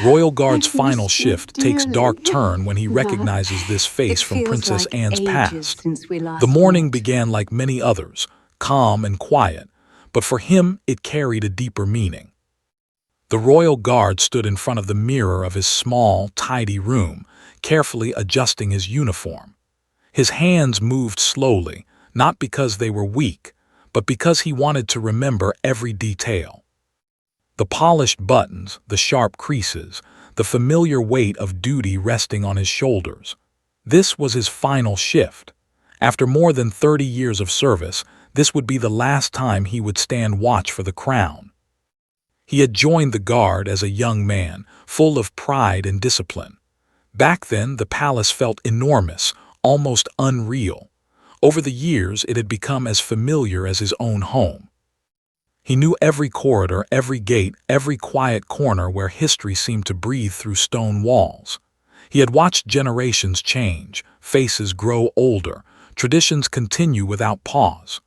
Royal Guard's I've final missed you shift takes dark dearly. turn when he recognizes this face It from feels Princess like Anne's ages past. since we The last morning met. began like many others, calm and quiet, but for him it carried a deeper meaning. The Royal Guard stood in front of the mirror of his small, tidy room, carefully adjusting his uniform. His hands moved slowly, not because they were weak, but because he wanted to remember every detail. The polished buttons, the sharp creases, the familiar weight of duty resting on his shoulders. This was his final shift. After more than 30 years of service, this would be the last time he would stand watch for the crown. He had joined the Guard as a young man, full of pride and discipline. Back then, the palace felt enormous, almost unreal. Over the years, it had become as familiar as his own home. He knew every corridor, every gate, every quiet corner where history seemed to breathe through stone walls. He had watched generations change, faces grow older, traditions continue without pause.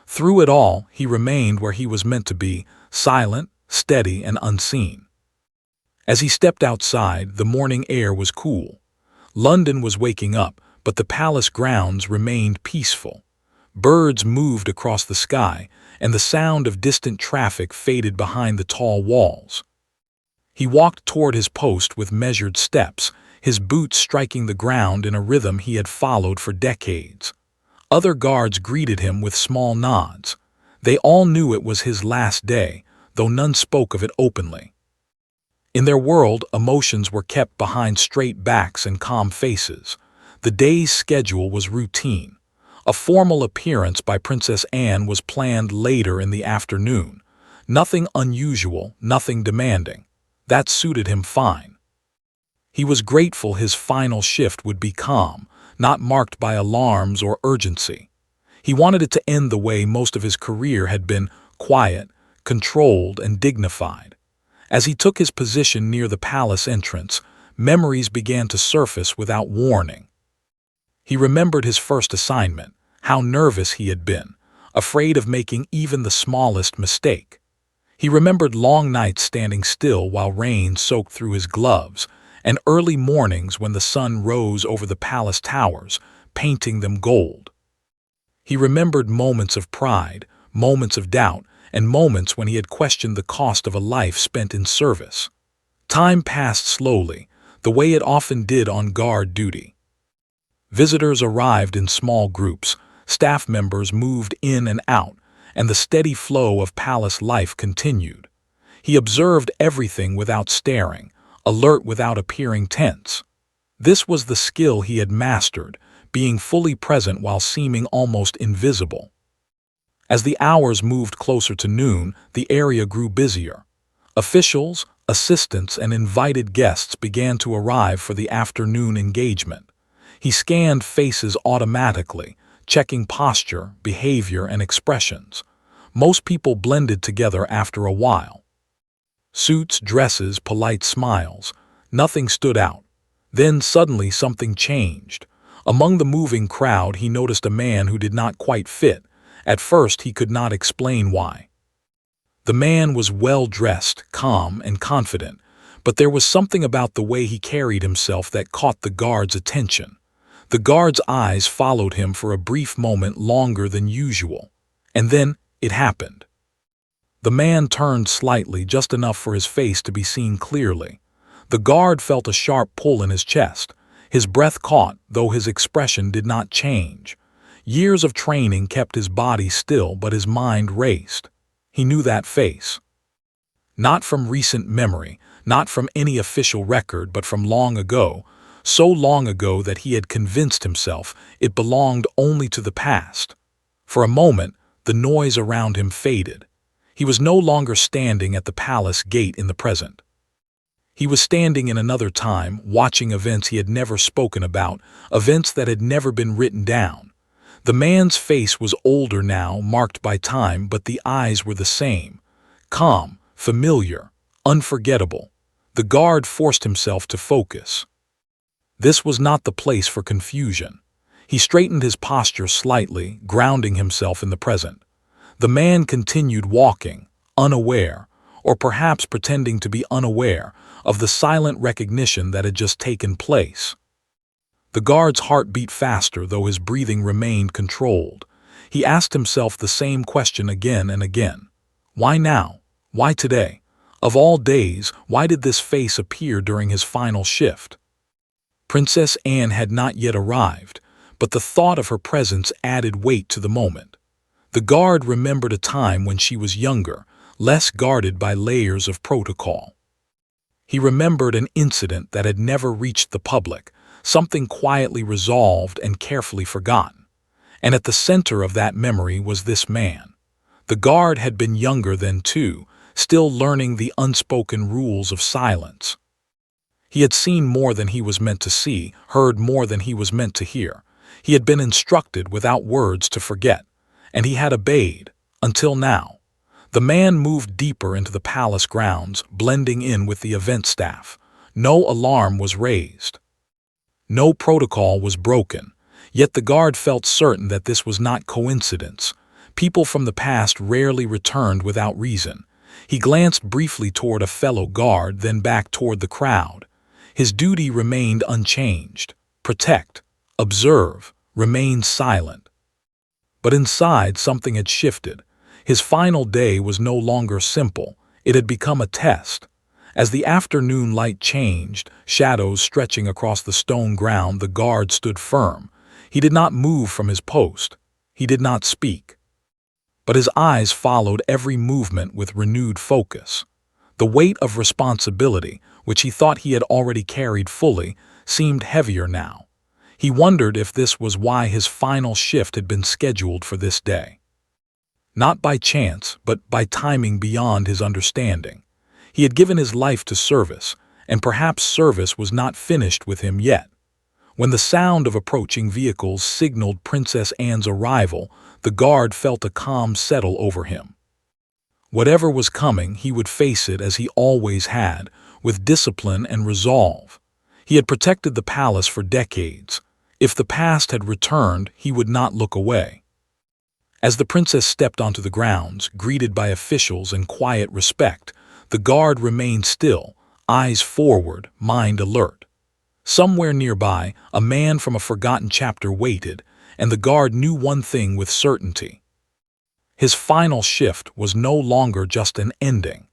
Through it all, he remained where he was meant to be, silent, steady, and unseen. As he stepped outside, the morning air was cool. London was waking up, but the palace grounds remained peaceful. Birds moved across the sky, and the sound of distant traffic faded behind the tall walls. He walked toward his post with measured steps, his boots striking the ground in a rhythm he had followed for decades. Other guards greeted him with small nods. They all knew it was his last day, though none spoke of it openly. In their world, emotions were kept behind straight backs and calm faces. The day's schedule was routine. A formal appearance by Princess Anne was planned later in the afternoon. Nothing unusual, nothing demanding. That suited him fine. He was grateful his final shift would be calm, not marked by alarms or urgency. He wanted it to end the way most of his career had been: quiet, controlled, and dignified. As he took his position near the palace entrance, memories began to surface without warning. He remembered his first assignment, how nervous he had been, afraid of making even the smallest mistake. He remembered long nights standing still while rain soaked through his gloves, and early mornings when the sun rose over the palace towers, painting them gold. He remembered moments of pride, moments of doubt, and moments when he had questioned the cost of a life spent in service. Time passed slowly, the way it often did on guard duty. Visitors arrived in small groups, staff members moved in and out, and the steady flow of palace life continued. He observed everything without staring, alert without appearing tense. This was the skill he had mastered, being fully present while seeming almost invisible. As the hours moved closer to noon, the area grew busier. Officials, assistants, and invited guests began to arrive for the afternoon engagement. He scanned faces automatically, checking posture, behavior, and expressions. Most people blended together after a while. Suits, dresses, polite smiles. Nothing stood out. Then suddenly something changed. Among the moving crowd, he noticed a man who did not quite fit. At first, he could not explain why. The man was well-dressed, calm, and confident, but there was something about the way he carried himself that caught the guard's attention. The guard's eyes followed him for a brief moment longer than usual. And then it happened. The man turned slightly, just enough for his face to be seen clearly. The guard felt a sharp pull in his chest. His breath caught, though his expression did not change. Years of training kept his body still, but his mind raced. He knew that face. Not from recent memory, not from any official record, but from long ago, so long ago that he had convinced himself it belonged only to the past. For a moment, the noise around him faded. He was no longer standing at the palace gate in the present. He was standing in another time, watching events he had never spoken about, events that had never been written down. The man's face was older now, marked by time, but the eyes were the same. Calm, familiar, unforgettable. The guard forced himself to focus. This was not the place for confusion. He straightened his posture slightly, grounding himself in the present. The man continued walking, unaware, or perhaps pretending to be unaware of the silent recognition that had just taken place. The guard's heart beat faster, though his breathing remained controlled. He asked himself the same question again and again. Why now? Why today? Of all days, why did this face appear during his final shift? Princess Anne had not yet arrived, but the thought of her presence added weight to the moment. The guard remembered a time when she was younger, less guarded by layers of protocol. He remembered an incident that had never reached the public, something quietly resolved and carefully forgotten. And at the center of that memory was this man. The guard had been younger then too, still learning the unspoken rules of silence. He had seen more than he was meant to see, heard more than he was meant to hear. He had been instructed without words to forget, and he had obeyed, until now. The man moved deeper into the palace grounds, blending in with the event staff. No alarm was raised. No protocol was broken, yet the guard felt certain that this was not coincidence. People from the past rarely returned without reason. He glanced briefly toward a fellow guard, then back toward the crowd. His duty remained unchanged. Protect, observe, remain silent. But inside, something had shifted. His final day was no longer simple. It had become a test. As the afternoon light changed, shadows stretching across the stone ground, the guard stood firm. He did not move from his post. He did not speak. But his eyes followed every movement with renewed focus. The weight of responsibility, which he thought he had already carried fully, seemed heavier now. He wondered if this was why his final shift had been scheduled for this day. Not by chance, but by timing beyond his understanding. He had given his life to service, and perhaps service was not finished with him yet. When the sound of approaching vehicles signaled Princess Anne's arrival, the guard felt a calm settle over him. Whatever was coming, he would face it as he always had, with discipline and resolve. He had protected the palace for decades. If the past had returned, he would not look away. As the princess stepped onto the grounds, greeted by officials and quiet respect, the guard remained still, eyes forward, mind alert. Somewhere nearby, a man from a forgotten chapter waited, and the guard knew one thing with certainty. His final shift was no longer just an ending.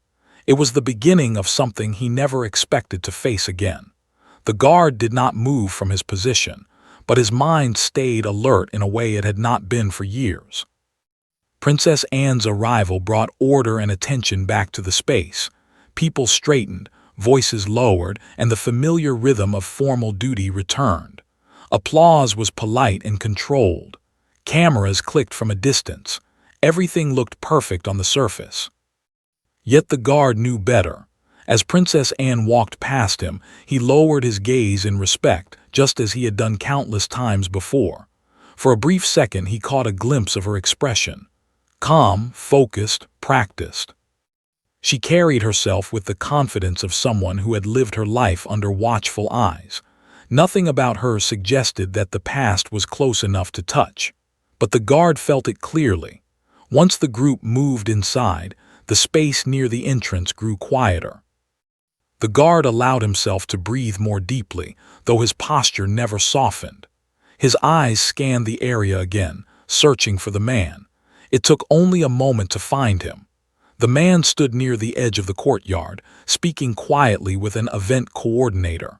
It was the beginning of something he never expected to face again. The guard did not move from his position, but his mind stayed alert in a way it had not been for years. Princess Anne's arrival brought order and attention back to the space. People straightened, voices lowered, and the familiar rhythm of formal duty returned. Applause was polite and controlled. Cameras clicked from a distance. Everything looked perfect on the surface. Yet the guard knew better. As Princess Anne walked past him, he lowered his gaze in respect, just as he had done countless times before. For a brief second, he caught a glimpse of her expression. Calm, focused, practiced. She carried herself with the confidence of someone who had lived her life under watchful eyes. Nothing about her suggested that the past was close enough to touch. But the guard felt it clearly. Once the group moved inside, the space near the entrance grew quieter. The guard allowed himself to breathe more deeply, though his posture never softened. His eyes scanned the area again, searching for the man. It took only a moment to find him. The man stood near the edge of the courtyard, speaking quietly with an event coordinator.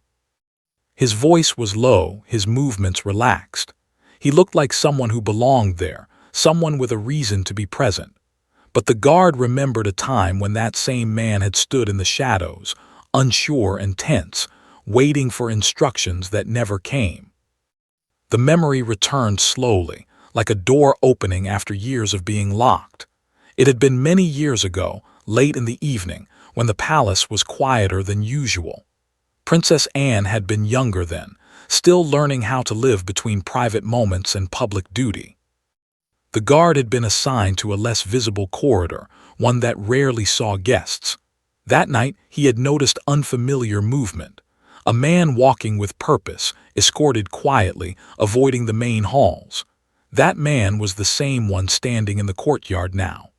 His voice was low, his movements relaxed. He looked like someone who belonged there, someone with a reason to be present. But the guard remembered a time when that same man had stood in the shadows, unsure and tense, waiting for instructions that never came. The memory returned slowly, like a door opening after years of being locked. It had been many years ago, late in the evening, when the palace was quieter than usual. Princess Anne had been younger then, still learning how to live between private moments and public duty. The guard had been assigned to a less visible corridor, one that rarely saw guests. That night, he had noticed unfamiliar movement. A man walking with purpose, escorted quietly, avoiding the main halls. That man was the same one standing in the courtyard now.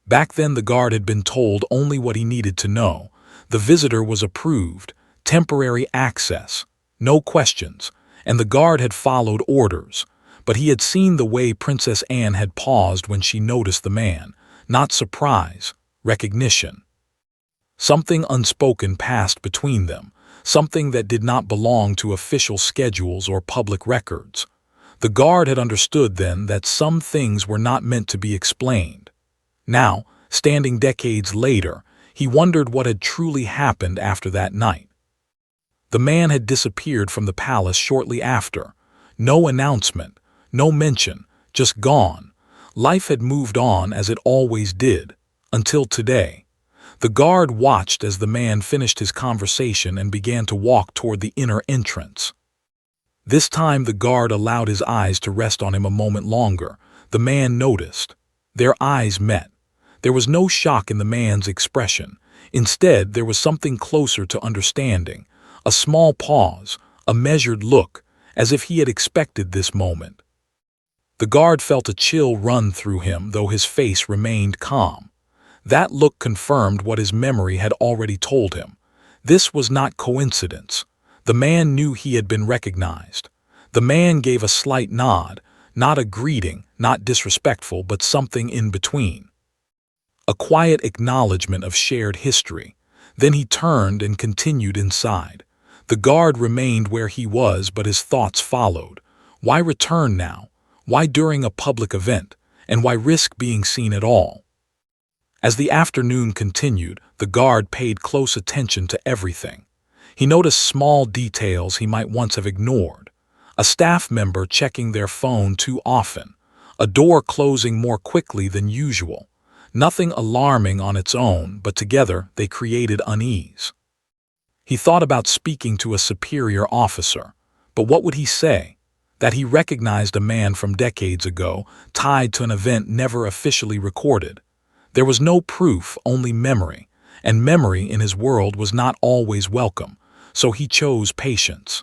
Back then the guard had been told only what he needed to know. The visitor was approved, temporary access, no questions, and the guard had followed orders. But he had seen the way Princess Anne had paused when she noticed the man, not surprise, recognition. Something unspoken passed between them, something that did not belong to official schedules or public records. The guard had understood then that some things were not meant to be explained. Now, standing decades later, he wondered what had truly happened after that night. The man had disappeared from the palace shortly after. No announcement, no mention, just gone. Life had moved on as it always did, until today. The guard watched as the man finished his conversation and began to walk toward the inner entrance. This time the guard allowed his eyes to rest on him a moment longer. The man noticed. Their eyes met. There was no shock in the man's expression. Instead, there was something closer to understanding. A small pause, a measured look, as if he had expected this moment. The guard felt a chill run through him, though his face remained calm. That look confirmed what his memory had already told him. This was not coincidence. The man knew he had been recognized. The man gave a slight nod, not a greeting, not disrespectful, but something in between. A quiet acknowledgement of shared history. Then he turned and continued inside. The guard remained where he was, but his thoughts followed. Why return now? Why during a public event? And why risk being seen at all? As the afternoon continued, the guard paid close attention to everything. He noticed small details he might once have ignored. A staff member checking their phone too often. A door closing more quickly than usual. Nothing alarming on its own, but together they created unease. He thought about speaking to a superior officer, but what would he say? That he recognized a man from decades ago, tied to an event never officially recorded. There was no proof, only memory, and memory in his world was not always welcome, so he chose patience.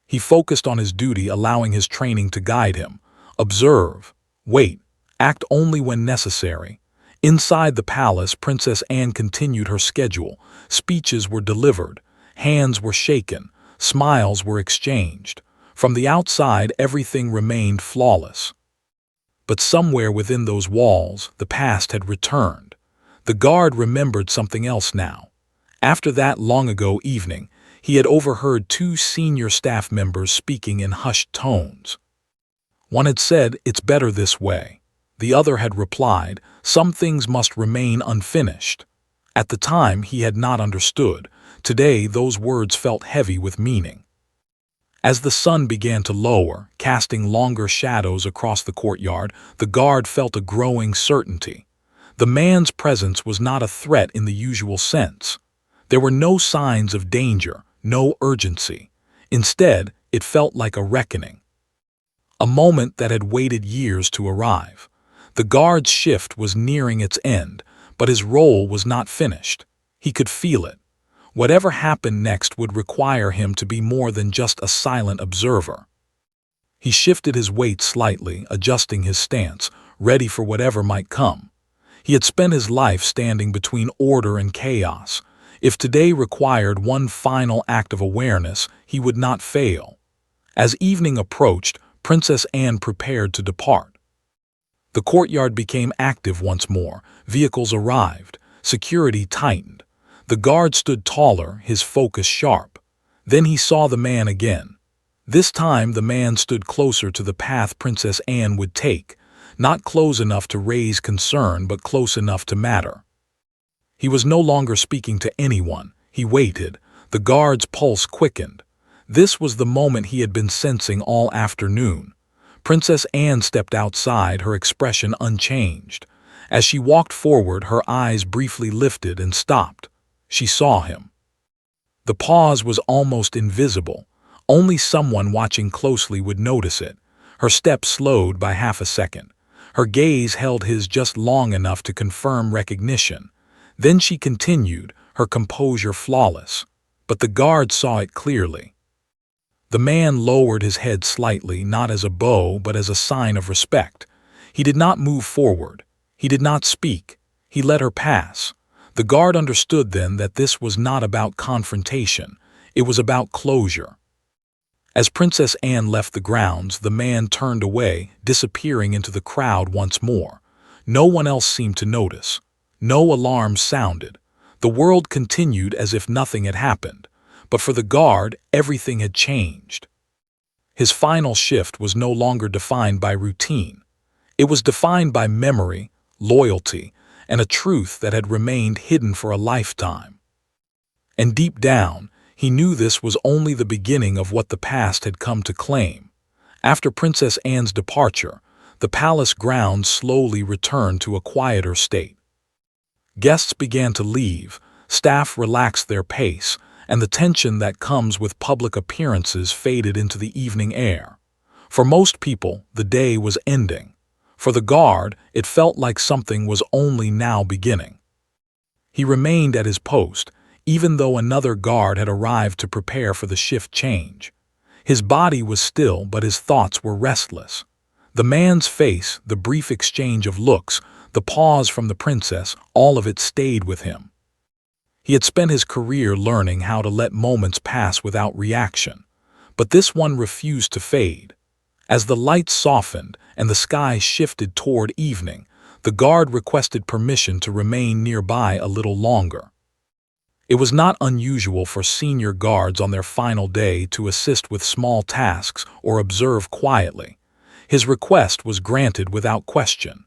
He focused on his duty, allowing his training to guide him. Observe, wait, act only when necessary. Inside the palace, Princess Anne continued her schedule. Speeches were delivered, hands were shaken, smiles were exchanged. From the outside, everything remained flawless. But somewhere within those walls, the past had returned. The guard remembered something else now. After that long-ago evening, he had overheard two senior staff members speaking in hushed tones. One had said, "It's better this way." The other had replied, "Some things must remain unfinished." At the time, he had not understood. Today, those words felt heavy with meaning. As the sun began to lower, casting longer shadows across the courtyard, the guard felt a growing certainty. The man's presence was not a threat in the usual sense. There were no signs of danger, no urgency. Instead, it felt like a reckoning. A moment that had waited years to arrive. The guard's shift was nearing its end, but his role was not finished. He could feel it. Whatever happened next would require him to be more than just a silent observer. He shifted his weight slightly, adjusting his stance, ready for whatever might come. He had spent his life standing between order and chaos. If today required one final act of awareness, he would not fail. As evening approached, Princess Anne prepared to depart. The courtyard became active once more. Vehicles arrived. Security tightened. The guard stood taller, his focus sharp. Then he saw the man again. This time the man stood closer to the path Princess Anne would take, not close enough to raise concern, but close enough to matter. He was no longer speaking to anyone. He waited. The guard's pulse quickened. This was the moment he had been sensing all afternoon. Princess Anne stepped outside, her expression unchanged. As she walked forward, her eyes briefly lifted and stopped. She saw him. The pause was almost invisible. Only someone watching closely would notice it. Her step slowed by half a second. Her gaze held his just long enough to confirm recognition. Then she continued, her composure flawless. But the guard saw it clearly. The man lowered his head slightly, not as a bow, but as a sign of respect. He did not move forward. He did not speak. He let her pass. The guard understood then that this was not about confrontation. It was about closure. As Princess Anne left the grounds, the man turned away, disappearing into the crowd once more. No one else seemed to notice. No alarms sounded. The world continued as if nothing had happened. But for the guard, everything had changed. His final shift was no longer defined by routine. It was defined by memory, loyalty, and a truth that had remained hidden for a lifetime. And deep down, he knew this was only the beginning of what the past had come to claim. After Princess Anne's departure, the palace grounds slowly returned to a quieter state. Guests began to leave, staff relaxed their pace, and the tension that comes with public appearances faded into the evening air. For most people, the day was ending. For the guard, it felt like something was only now beginning. He remained at his post, even though another guard had arrived to prepare for the shift change. His body was still, but his thoughts were restless. The man's face, the brief exchange of looks, the pause from the princess, all of it stayed with him. He had spent his career learning how to let moments pass without reaction, but this one refused to fade. As the lights softened and the sky shifted toward evening, the guard requested permission to remain nearby a little longer. It was not unusual for senior guards on their final day to assist with small tasks or observe quietly. His request was granted without question.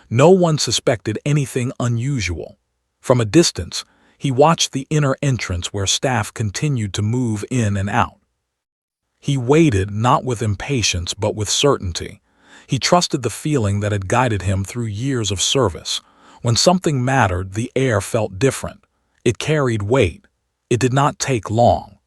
No one suspected anything unusual. From a distance, he watched the inner entrance where staff continued to move in and out. He waited not with impatience but with certainty. He trusted the feeling that had guided him through years of service. When something mattered, the air felt different. It carried weight. It did not take long.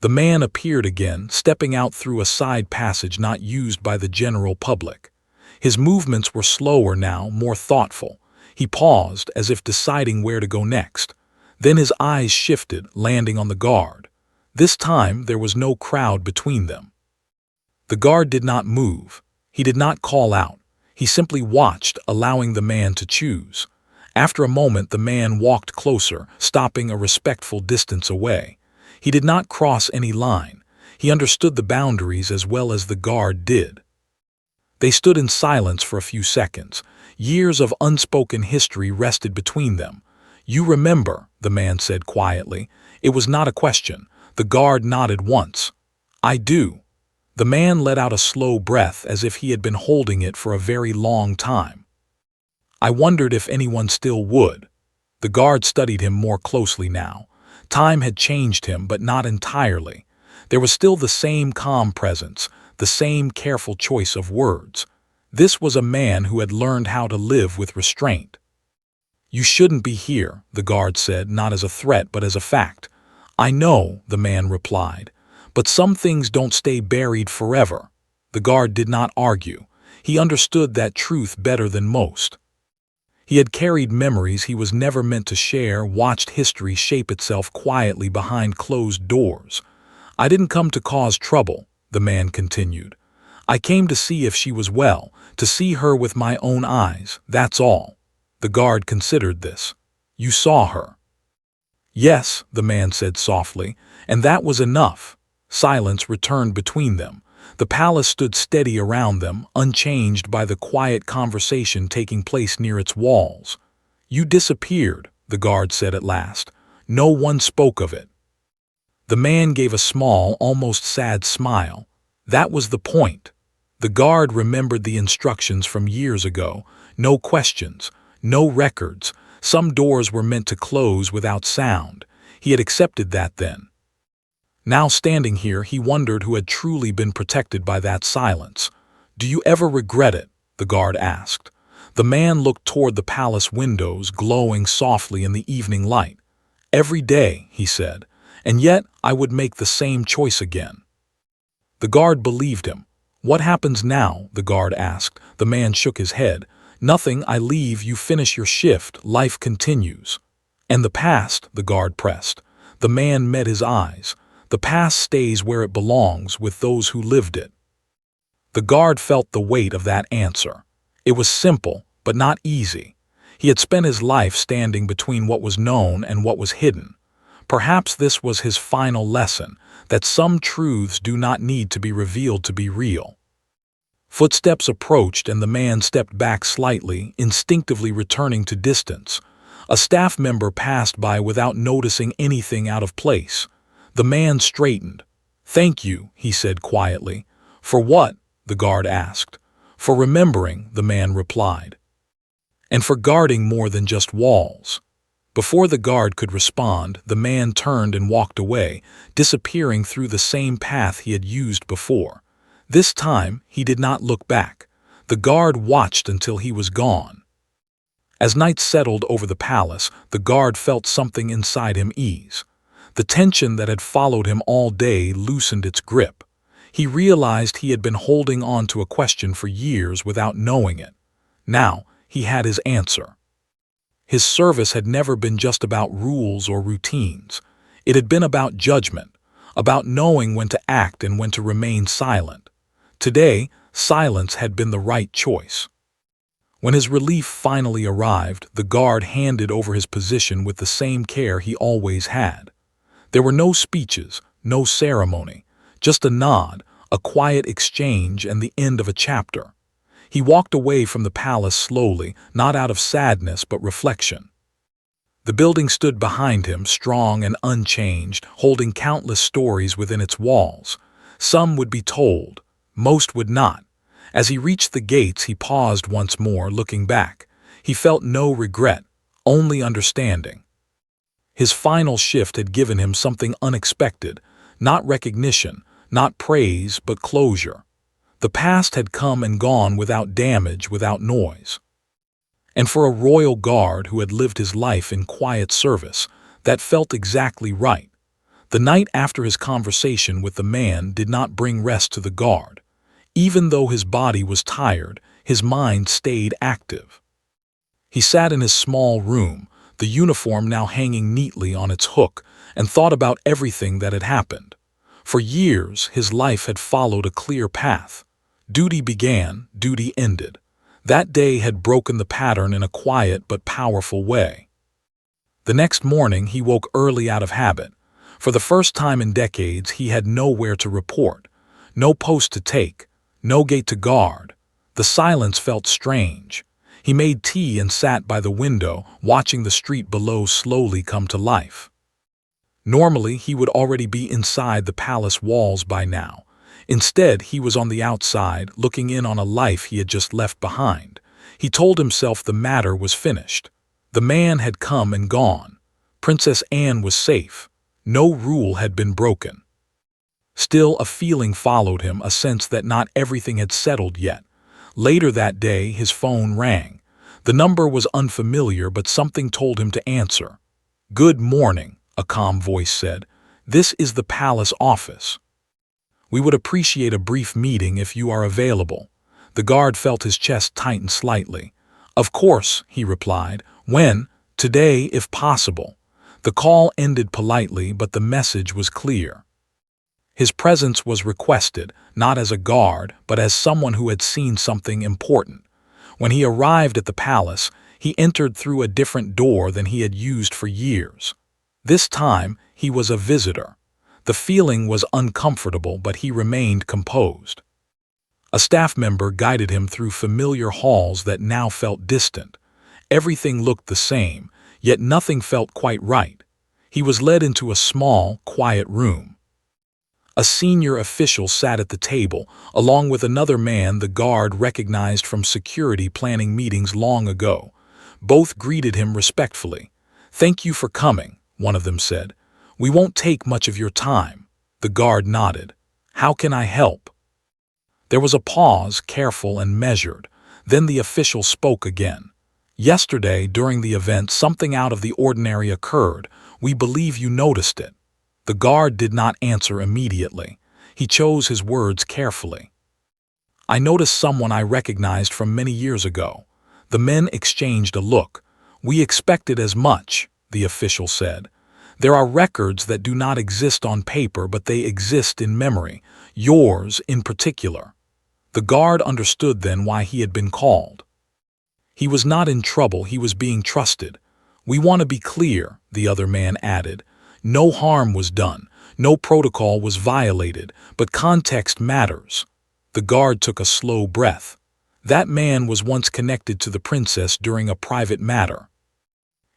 The man appeared again, stepping out through a side passage not used by the general public. His movements were slower now, more thoughtful. He paused, as if deciding where to go next. Then his eyes shifted, landing on the guard. This time there was no crowd between them. The guard did not move. He did not call out. He simply watched, allowing the man to choose. After a moment, the man walked closer, stopping a respectful distance away. He did not cross any line. He understood the boundaries as well as the guard did. They stood in silence for a few seconds. Years of unspoken history rested between them. "You remember," the man said quietly. It was not a question. The guard nodded once. "I do." The man let out a slow breath as if he had been holding it for a very long time. "I wondered if anyone still would." The guard studied him more closely now. Time had changed him, but not entirely. There was still the same calm presence, the same careful choice of words. This was a man who had learned how to live with restraint. "You shouldn't be here," the guard said, not as a threat but as a fact. "I know," the man replied, "but some things don't stay buried forever." The guard did not argue. He understood that truth better than most. He had carried memories he was never meant to share, watched history shape itself quietly behind closed doors. "I didn't come to cause trouble," the man continued. "I came to see if she was well, to see her with my own eyes, that's all." The guard considered this. "You saw her?" "Yes," the man said softly, and that was enough. Silence returned between them. The palace stood steady around them, unchanged by the quiet conversation taking place near its walls. "You disappeared," the guard said at last. "No one spoke of it." The man gave a small, almost sad smile. That was the point. The guard remembered the instructions from years ago. No questions, no records. Some doors were meant to close without sound. He had accepted that then. Now standing here, he wondered who had truly been protected by that silence. "Do you ever regret it?" the guard asked. The man looked toward the palace windows, glowing softly in the evening light. "Every day," he said, "and yet I would make the same choice again." The guard believed him. "What happens now?" the guard asked. The man shook his head. "Nothing, I leave, you finish your shift, life continues." "And the past?" the guard pressed. The man met his eyes. "The past stays where it belongs, with those who lived it." The guard felt the weight of that answer. It was simple, but not easy. He had spent his life standing between what was known and what was hidden. Perhaps this was his final lesson, that some truths do not need to be revealed to be real. Footsteps approached and the man stepped back slightly, instinctively returning to distance. A staff member passed by without noticing anything out of place. The man straightened. "Thank you," he said quietly. "For what?" the guard asked. "For remembering," the man replied. "And for guarding more than just walls." Before the guard could respond, the man turned and walked away, disappearing through the same path he had used before. This time, he did not look back. The guard watched until he was gone. As night settled over the palace, the guard felt something inside him ease. The tension that had followed him all day loosened its grip. He realized he had been holding on to a question for years without knowing it. Now, he had his answer. His service had never been just about rules or routines. It had been about judgment, about knowing when to act and when to remain silent. Today, silence had been the right choice. When his relief finally arrived, the guard handed over his position with the same care he always had. There were no speeches, no ceremony, just a nod, a quiet exchange, and the end of a chapter. He walked away from the palace slowly, not out of sadness but reflection. The building stood behind him, strong and unchanged, holding countless stories within its walls. Some would be told, most would not. As he reached the gates, he paused once more, looking back. He felt no regret, only understanding. His final shift had given him something unexpected, not recognition, not praise, but closure. The past had come and gone without damage, without noise. And for a royal guard who had lived his life in quiet service, that felt exactly right. The night after his conversation with the man did not bring rest to the guard. Even though his body was tired, his mind stayed active. He sat in his small room, the uniform now hanging neatly on its hook, and thought about everything that had happened. For years, his life had followed a clear path. Duty began, duty ended. That day had broken the pattern in a quiet but powerful way. The next morning, he woke early out of habit. For the first time in decades, he had nowhere to report, no post to take, no gate to guard. The silence felt strange. He made tea and sat by the window, watching the street below slowly come to life. Normally, he would already be inside the palace walls by now. Instead, he was on the outside, looking in on a life he had just left behind. He told himself the matter was finished. The man had come and gone. Princess Anne was safe. No rule had been broken. Still, a feeling followed him, a sense that not everything had settled yet. Later that day, his phone rang. The number was unfamiliar, but something told him to answer. "Good morning," a calm voice said. "This is the palace office. We would appreciate a brief meeting if you are available." The guard felt his chest tighten slightly. "Of course," he replied. "When?" "Today, if possible." The call ended politely, but the message was clear. His presence was requested, not as a guard, but as someone who had seen something important. When he arrived at the palace, he entered through a different door than he had used for years. This time, he was a visitor. The feeling was uncomfortable, but he remained composed. A staff member guided him through familiar halls that now felt distant. Everything looked the same, yet nothing felt quite right. He was led into a small, quiet room. A senior official sat at the table, along with another man the guard recognized from security planning meetings long ago. Both greeted him respectfully. "Thank you for coming," one of them said. "We won't take much of your time." The guard nodded. "How can I help?" There was a pause, careful and measured. Then the official spoke again. "Yesterday, during the event, something out of the ordinary occurred. We believe you noticed it." The guard did not answer immediately. He chose his words carefully. "I noticed someone I recognized from many years ago." The men exchanged a look. "We expected as much," the official said. "There are records that do not exist on paper, but they exist in memory, yours in particular." The guard understood then why he had been called. He was not in trouble, he was being trusted. "We want to be clear," the other man added. "No harm was done, no protocol was violated, but context matters." The guard took a slow breath. That man was once connected to the princess during a private matter.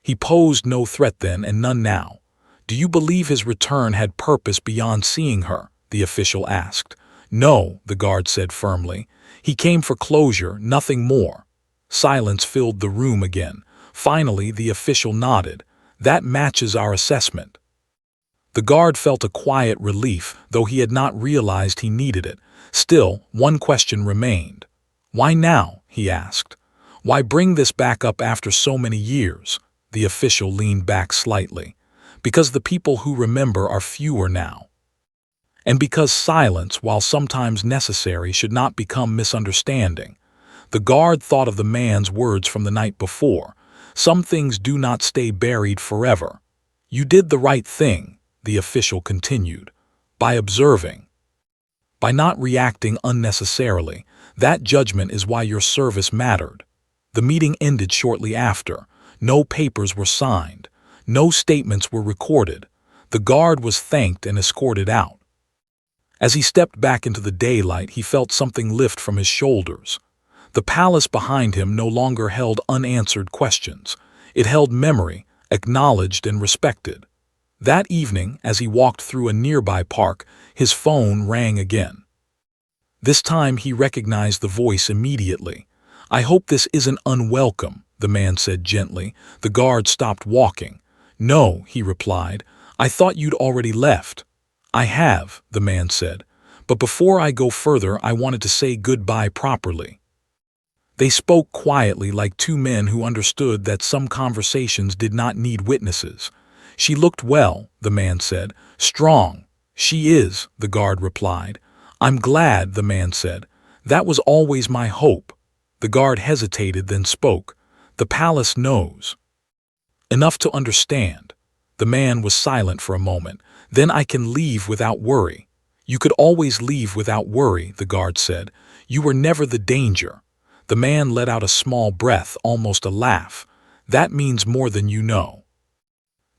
He posed no threat then and none now. "Do you believe his return had purpose beyond seeing her?" the official asked. "No," the guard said firmly. "He came for closure, nothing more." Silence filled the room again. Finally, the official nodded. "That matches our assessment." The guard felt a quiet relief, though he had not realized he needed it. Still, one question remained. "Why now?" he asked. "Why bring this back up after so many years?" The official leaned back slightly. "Because the people who remember are fewer now. And because silence, while sometimes necessary, should not become misunderstanding." The guard thought of the man's words from the night before. "Some things do not stay buried forever." "You did the right thing," the official continued, "by observing, by not reacting unnecessarily. That judgment is why your service mattered." The meeting ended shortly after. No papers were signed. No statements were recorded. The guard was thanked and escorted out. As he stepped back into the daylight, he felt something lift from his shoulders. The palace behind him no longer held unanswered questions. It held memory, acknowledged and respected. That evening, as he walked through a nearby park, his phone rang again. This time he recognized the voice immediately. "I hope this isn't unwelcome," the man said gently. The guard stopped walking. "No," he replied. "I thought you'd already left." "I have," the man said. "But before I go further, I wanted to say goodbye properly." They spoke quietly, like two men who understood that some conversations did not need witnesses. "She looked well," the man said. "Strong." "She is," the guard replied. "I'm glad," the man said. "That was always my hope." The guard hesitated, then spoke. "The palace knows enough to understand." The man was silent for a moment. "Then I can leave without worry." "You could always leave without worry," the guard said. "You were never the danger." The man let out a small breath, almost a laugh. "That means more than you know."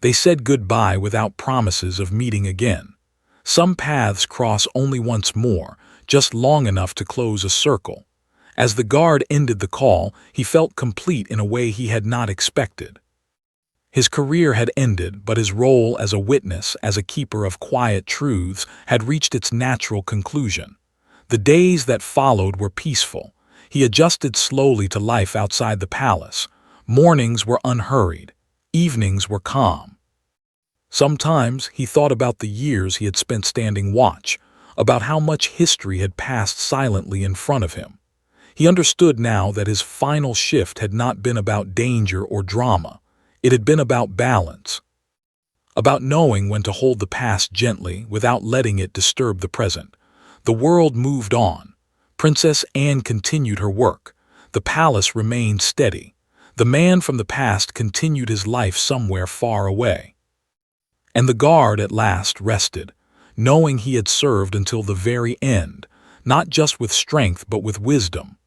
They said goodbye without promises of meeting again. Some paths cross only once more, just long enough to close a circle. As the guard ended the call, he felt complete in a way he had not expected. His career had ended, but his role as a witness, as a keeper of quiet truths, had reached its natural conclusion. The days that followed were peaceful. He adjusted slowly to life outside the palace. Mornings were unhurried. Evenings were calm. Sometimes he thought about the years he had spent standing watch, about how much history had passed silently in front of him. He understood now that his final shift had not been about danger or drama. It had been about balance, about knowing when to hold the past gently without letting it disturb the present. The world moved on. Princess Anne continued her work. The palace remained steady. The man from the past continued his life somewhere far away. And the guard at last rested, knowing he had served until the very end, not just with strength but with wisdom.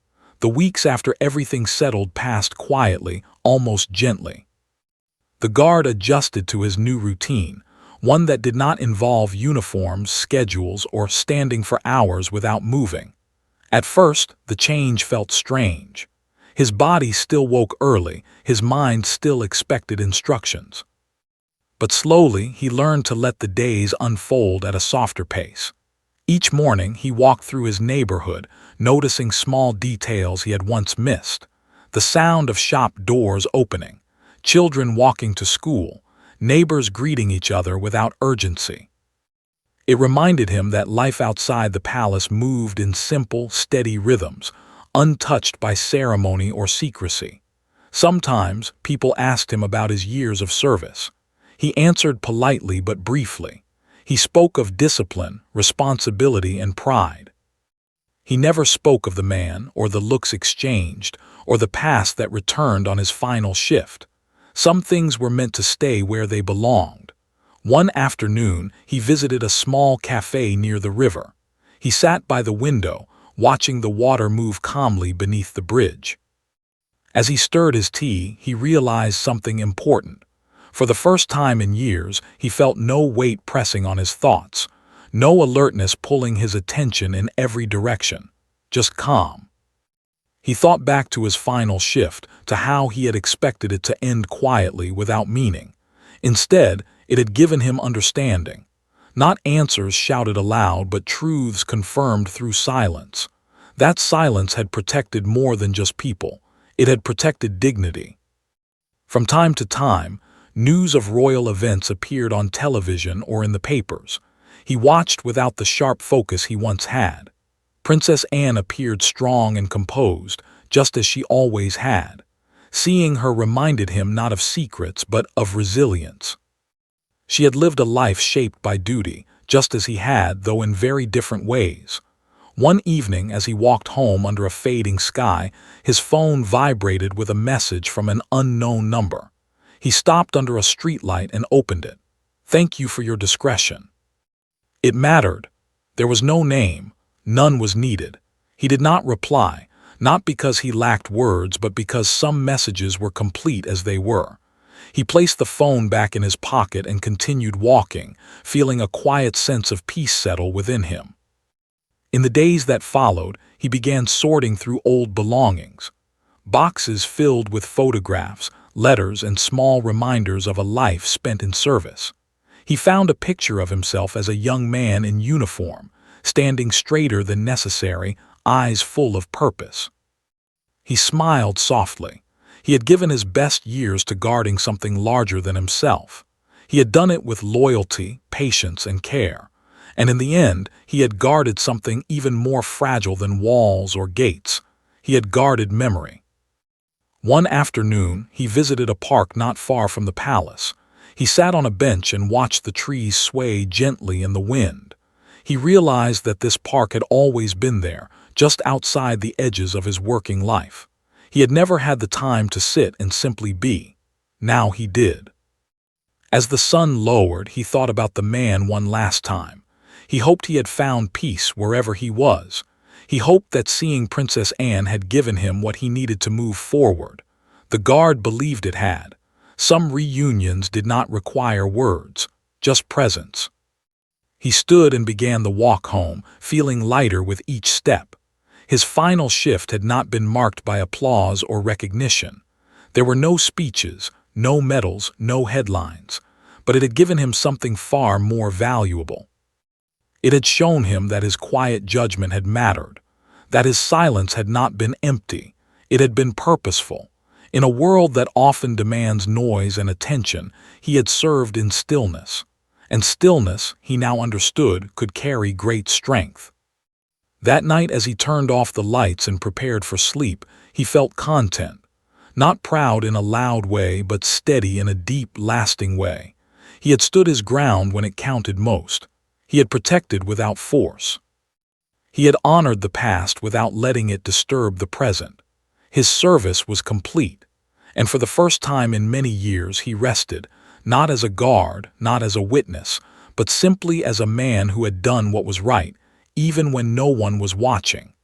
The weeks after everything settled passed quietly, almost gently. The guard adjusted to his new routine, one that did not involve uniforms, schedules, or standing for hours without moving. At first, the change felt strange. His body still woke early, his mind still expected instructions. But slowly, he learned to let the days unfold at a softer pace. Each morning, he walked through his neighborhood, noticing small details he had once missed. The sound of shop doors opening, children walking to school, neighbors greeting each other without urgency. It reminded him that life outside the palace moved in simple, steady rhythms, untouched by ceremony or secrecy. Sometimes, people asked him about his years of service. He answered politely but briefly. He spoke of discipline, responsibility, and pride. He never spoke of the man, or the looks exchanged, or the past that returned on his final shift. Some things were meant to stay where they belonged. One afternoon, he visited a small cafe near the river. He sat by the window, watching the water move calmly beneath the bridge. As he stirred his tea, he realized something important. For the first time in years, he felt no weight pressing on his thoughts, no alertness pulling his attention in every direction, just calm. He thought back to his final shift, to how he had expected it to end quietly without meaning. Instead, it had given him understanding. Not answers shouted aloud, but truths confirmed through silence. That silence had protected more than just people. It had protected dignity. From time to time, news of royal events appeared on television or in the papers. He watched without the sharp focus he once had. Princess Anne appeared strong and composed, just as she always had. Seeing her reminded him not of secrets, but of resilience. She had lived a life shaped by duty, just as he had, though in very different ways. One evening, as he walked home under a fading sky, his phone vibrated with a message from an unknown number. He stopped under a streetlight and opened it. "Thank you for your discretion." It mattered. There was no name. None was needed. He did not reply, not because he lacked words, but because some messages were complete as they were. He placed the phone back in his pocket and continued walking, feeling a quiet sense of peace settle within him. In the days that followed, he began sorting through old belongings. Boxes filled with photographs, letters, and small reminders of a life spent in service. He found a picture of himself as a young man in uniform, standing straighter than necessary, eyes full of purpose. He smiled softly. He had given his best years to guarding something larger than himself. He had done it with loyalty, patience, and care. And in the end, he had guarded something even more fragile than walls or gates. He had guarded memory. One afternoon, he visited a park not far from the palace. He sat on a bench and watched the trees sway gently in the wind. He realized that this park had always been there, just outside the edges of his working life. He had never had the time to sit and simply be. Now he did. As the sun lowered, he thought about the man one last time. He hoped he had found peace wherever he was. He hoped that seeing Princess Anne had given him what he needed to move forward. The guard believed it had. Some reunions did not require words, just presence. He stood and began the walk home, feeling lighter with each step. His final shift had not been marked by applause or recognition. There were no speeches, no medals, no headlines, but it had given him something far more valuable. It had shown him that his quiet judgment had mattered, that his silence had not been empty. It had been purposeful. In a world that often demands noise and attention, he had served in stillness. And stillness, he now understood, could carry great strength. That night, as he turned off the lights and prepared for sleep, he felt content. Not proud in a loud way, but steady in a deep, lasting way. He had stood his ground when it counted most. He had protected without force. He had honored the past without letting it disturb the present. His service was complete. And for the first time in many years, he rested, not as a guard, not as a witness, but simply as a man who had done what was right, even when no one was watching.